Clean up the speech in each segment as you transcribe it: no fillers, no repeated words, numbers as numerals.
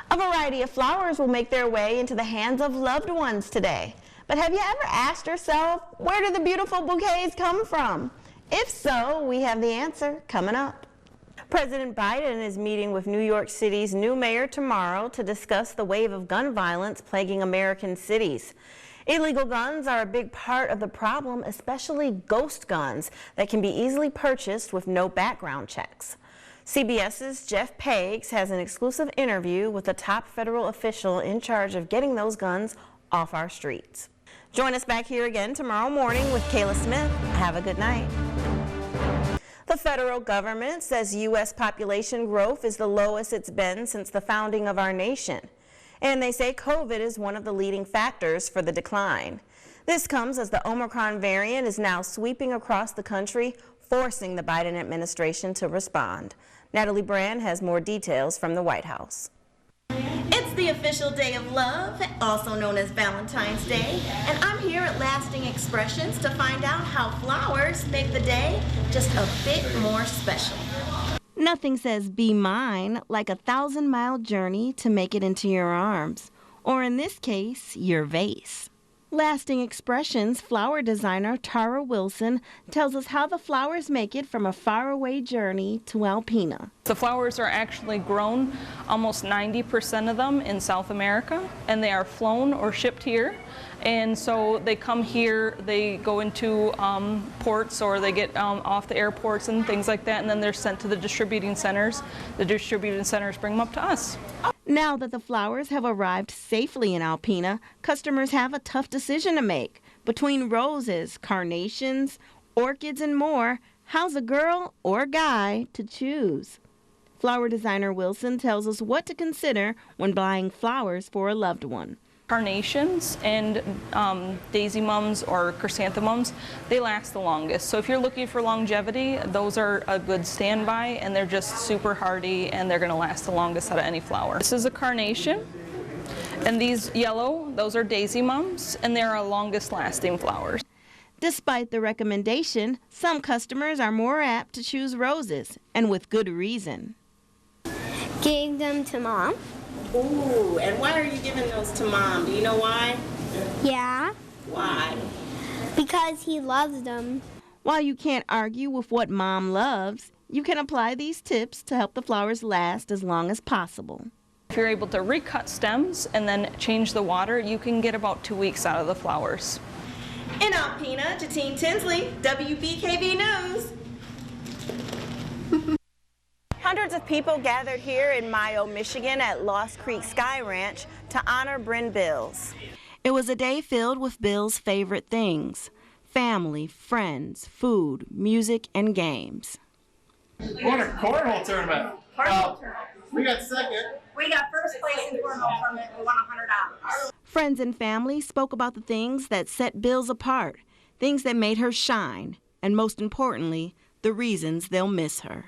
A variety of flowers will make their way into the hands of loved ones today. But have you ever asked yourself, where do the beautiful bouquets come from? If so, we have the answer coming up. President Biden is meeting with New York City's new mayor tomorrow to discuss the wave of gun violence plaguing American cities. Illegal guns are a big part of the problem, especially ghost guns that can be easily purchased with no background checks. CBS's Jeff Paggs has an exclusive interview with a top federal official in charge of getting those guns off our streets. Join us back here again tomorrow morning with Kayla Smith. Have a good night. The federal government says U.S. population growth is the lowest it's been since the founding of our nation. And they say COVID is one of the leading factors for the decline. This comes as the Omicron variant is now sweeping across the country, forcing the Biden administration to respond. Natalie Brand has more details from the White House. It's the official day of love, also known as Valentine's Day, and I'm here at Lasting Expressions to find out how flowers make the day just a bit more special. Nothing says be mine like a 1,000-mile journey to make it into your arms, or in this case, your vase. Lasting Expressions flower designer Tara Wilson tells us how the flowers make it from a faraway journey to Alpena. The flowers are actually grown, almost 90% of them in South America, and they are flown or shipped here. And so they come here, they go into ports, or they get off the airports and things like that, and then they're sent to the distributing centers. The distributing centers bring them up to us. Now that the flowers have arrived safely in Alpena, customers have a tough decision to make. Between roses, carnations, orchids, and more, how's a girl or guy to choose? Flower designer Wilson tells us what to consider when buying flowers for a loved one. Carnations and daisy mums or chrysanthemums, they last the longest. So if you're looking for longevity, those are a good standby, and they're just super hardy, and they're going to last the longest out of any flower. This is a carnation, and these yellow, those are daisy mums, and they're our longest lasting flowers. Despite the recommendation, some customers are more apt to choose roses, and with good reason. Giving them to Mom. Ooh, and why are you giving those to Mom? Do you know why? Yeah. Why? Because he loves them. While you can't argue with what Mom loves, you can apply these tips to help the flowers last as long as possible. If you're able to recut stems and then change the water, you can get about 2 weeks out of the flowers. In Alpena, Gatini Tinsley, WBKB News. Hundreds of people gathered here in Mayo, Michigan at Lost Creek Sky Ranch to honor Bryn Bills. It was a day filled with Bill's favorite things: family, friends, food, music, and games. What a cornhole tournament. We got second. We got first place in the cornhole tournament. We won $100. Friends and family spoke about the things that set Bills apart, things that made her shine, and most importantly, the reasons they'll miss her.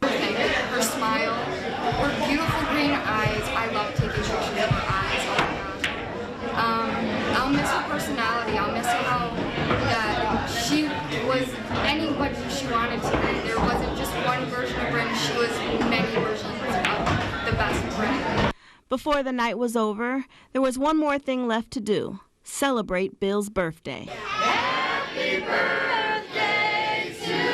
Her smile, her beautiful green eyes. I love taking pictures of her eyes. I'll miss her personality. I'll miss how that she was anybody she wanted to be. There wasn't just one version of Bryn. She was many versions of the best Bryn. Before the night was over, there was one more thing left to do: celebrate Bill's birthday. Happy birthday to you.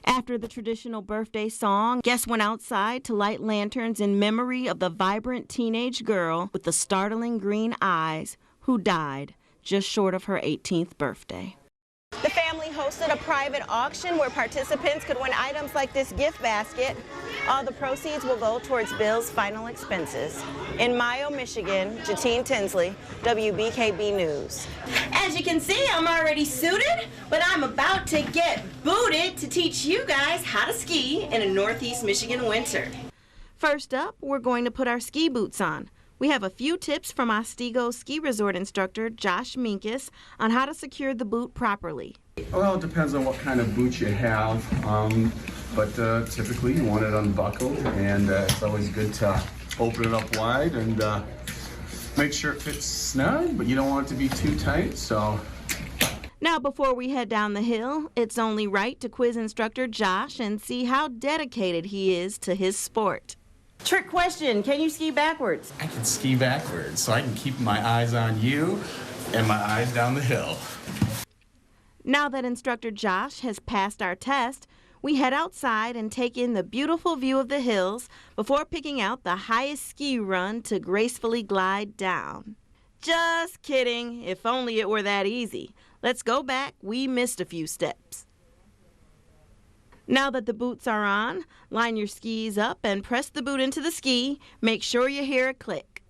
After the traditional birthday song, guests went outside to light lanterns in memory of the vibrant teenage girl with the startling green eyes who died just short of her 18th birthday. The family hosted a private auction where participants could win items like this gift basket. All the proceeds will go towards Bill's final expenses. In Mayo, Michigan, Gatini Tinsley, WBKB News. As you can see, I'm already suited, but I'm about to get booted to teach you guys how to ski in a Northeast Michigan winter. First up, we're going to put our ski boots on. We have a few tips from Otsego Ski Resort instructor Josh Minkus on how to secure the boot properly. Well, it depends on what kind of boot you have, but typically you want it unbuckled, and it's always good to open it up wide and make sure it fits snug, but you don't want it to be too tight. So now, before we head down the hill, it's only right to quiz instructor Josh and see how dedicated he is to his sport. Trick question, can you ski backwards? I can ski backwards, so I can keep my eyes on you and my eyes down the hill. Now that instructor Josh has passed our test, we head outside and take in the beautiful view of the hills before picking out the highest ski run to gracefully glide down. Just kidding, if only it were that easy. Let's go back, we missed a few steps. Now that the boots are on, line your skis up and press the boot into the ski. Make sure you hear a click.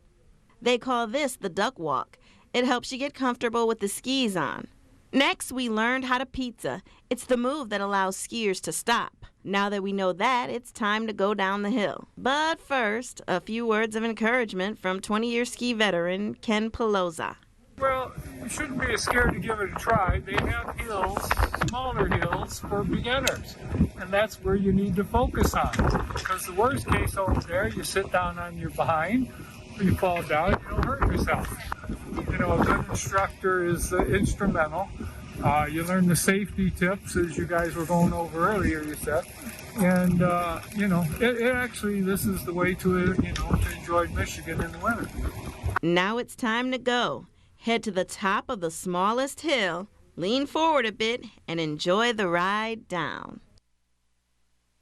They call this the duck walk. It helps you get comfortable with the skis on. Next, we learned how to pizza. It's the move that allows skiers to stop. Now that we know that, it's time to go down the hill. But first, a few words of encouragement from 20-year ski veteran Ken Pelosa. Well, you shouldn't be scared to give it a try. They have hills, smaller hills for beginners, and that's where you need to focus on. Because the worst case over there, you sit down on your behind, or you fall down, you don't hurt yourself. You know, a good instructor is instrumental. You learn the safety tips, as you guys were going over earlier, you said. And, you know, this is the way to enjoy Michigan in the winter. Now it's time to go. Head to the top of the smallest hill, lean forward a bit, and enjoy the ride down.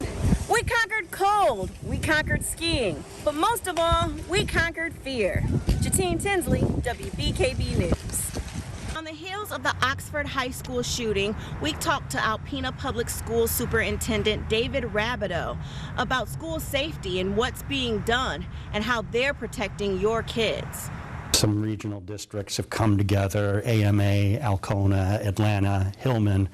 We conquered cold, we conquered skiing, but most of all, we conquered fear. Gatini Tinsley, WBKB News. On the heels of the Oxford High School shooting, we talked to Alpena Public School Superintendent David Rabideau about school safety and what's being done and how they're protecting your kids. Some regional districts have come together, AMA, Alcona, Atlanta, Hillman,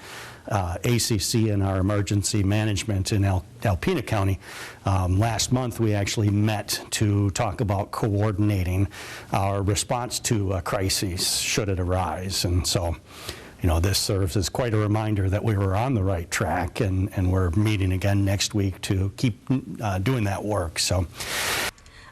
ACC, and our emergency management in Alpena County. Last month we actually met to talk about coordinating our response to crises should it arise. And so, you know, this serves as quite a reminder that we were on the right track, and we're meeting again next week to keep doing that work. So.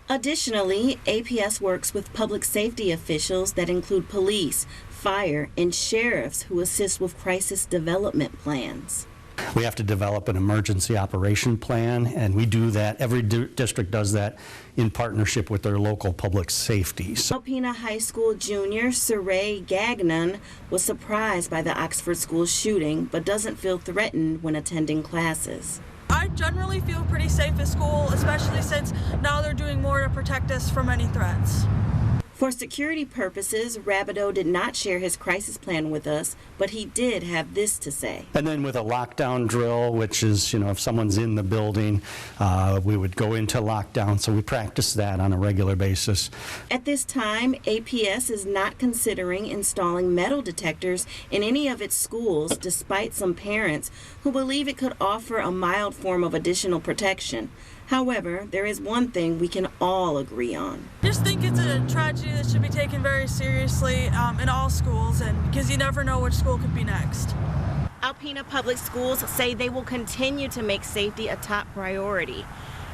Additionally, APS works with public safety officials that include police, fire, and sheriffs who assist with crisis development plans. We have to develop an emergency operation plan, and we do that. Every district does that in partnership with their local public safety. Alpena High School junior Saray Gagnon was surprised by the Oxford school shooting, but doesn't feel threatened when attending classes. I generally feel pretty safe at school, especially since now they're doing more to protect us from any threats. For security purposes, Rabideau did not share his crisis plan with us, but he did have this to say. And then with a lockdown drill, which is, you know, if someone's in the building, we would go into lockdown, so we practice that on a regular basis. At this time, APS is not considering installing metal detectors in any of its schools, despite some parents who believe it could offer a mild form of additional protection. However, there is one thing we can all agree on. I just think it's a tragedy that should be taken very seriously in all schools, and because you never know which school could be next. Alpena Public Schools say they will continue to make safety a top priority.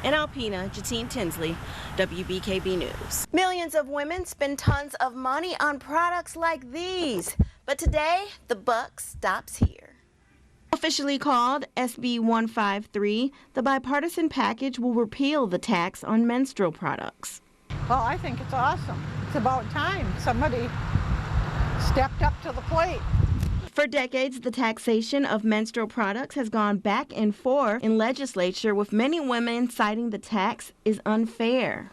In Alpena, Gatini Tinsley, WBKB News. Millions of women spend tons of money on products like these, but today the buck stops here. Officially called SB 153, the bipartisan package will repeal the tax on menstrual products. Well, I think it's awesome. It's about time somebody stepped up to the plate. For decades, the taxation of menstrual products has gone back and forth in legislature, with many women citing the tax is unfair.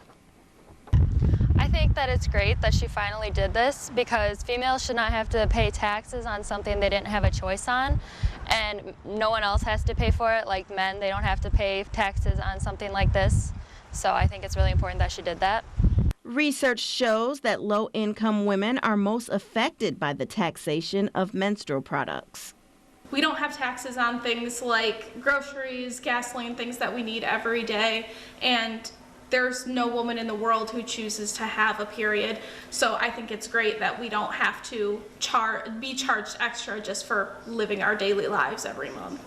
I think that it's great that she finally did this, because females should not have to pay taxes on something they didn't have a choice on, and no one else has to pay for it. Like men, they don't have to pay taxes on something like this. So I think it's really important that she did that. Research shows that low-income women are most affected by the taxation of menstrual products. We don't have taxes on things like groceries, gasoline, things that we need every day, and there's no woman in the world who chooses to have a period. So I think it's great that we don't have to be charged extra just for living our daily lives every month.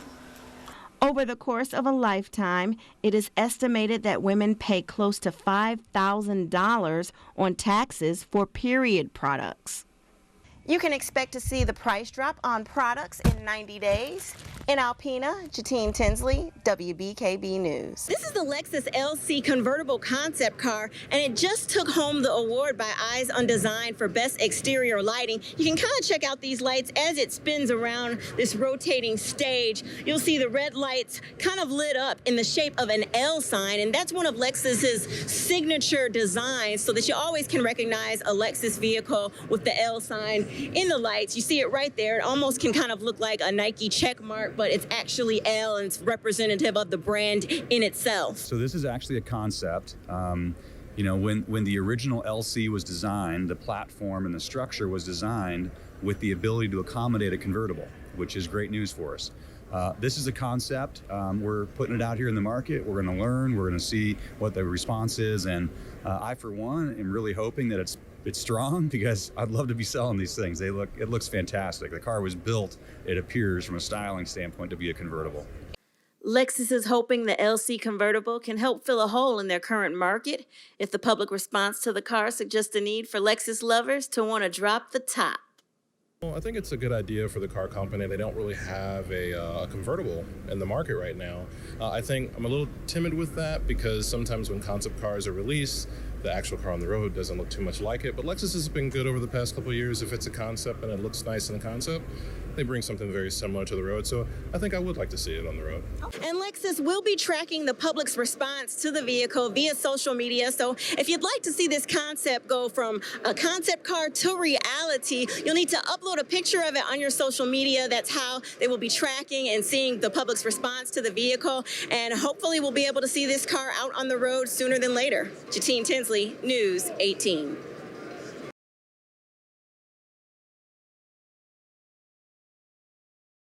Over the course of a lifetime, it is estimated that women pay close to $5,000 on taxes for period products. You can expect to see the price drop on products in 90 days. In Alpena, Gatini Tinsley, WBKB News. This is the Lexus LC convertible concept car, and it just took home the award by Eyes on Design for Best Exterior Lighting. You can kind of check out these lights as it spins around this rotating stage. You'll see the red lights kind of lit up in the shape of an L sign, and that's one of Lexus's signature designs, so that you always can recognize a Lexus vehicle with the L sign in the lights. You see it right there. It almost can kind of look like a Nike check mark, but it's actually L, and it's representative of the brand in itself. So this is actually a concept. You know, when the original LC was designed, the platform and the structure was designed with the ability to accommodate a convertible, which is great news for us. This is a concept. We're putting it out here in the market. We're going to learn. We're going to see what the response is, and I, for one, am really hoping that it's strong, because I'd love to be selling these things. It looks fantastic. The car was built, it appears, from a styling standpoint, to be a convertible. Lexus is hoping the LC convertible can help fill a hole in their current market if the public response to the car suggests a need for Lexus lovers to want to drop the top. Well, I think it's a good idea for the car company. They don't really have a convertible in the market right now. I think I'm a little timid with that, because sometimes when concept cars are released, the actual car on the road doesn't look too much like it. But Lexus has been good over the past couple of years. If it's a concept and it looks nice in the concept, they bring something very similar to the road. So I think I would like to see it on the road. And Lexus will be tracking the public's response to the vehicle via social media. So if you'd like to see this concept go from a concept car to reality, you'll need to upload a picture of it on your social media. That's how they will be tracking and seeing the public's response to the vehicle. And hopefully we'll be able to see this car out on the road sooner than later. Gatini Tinsley, News 18.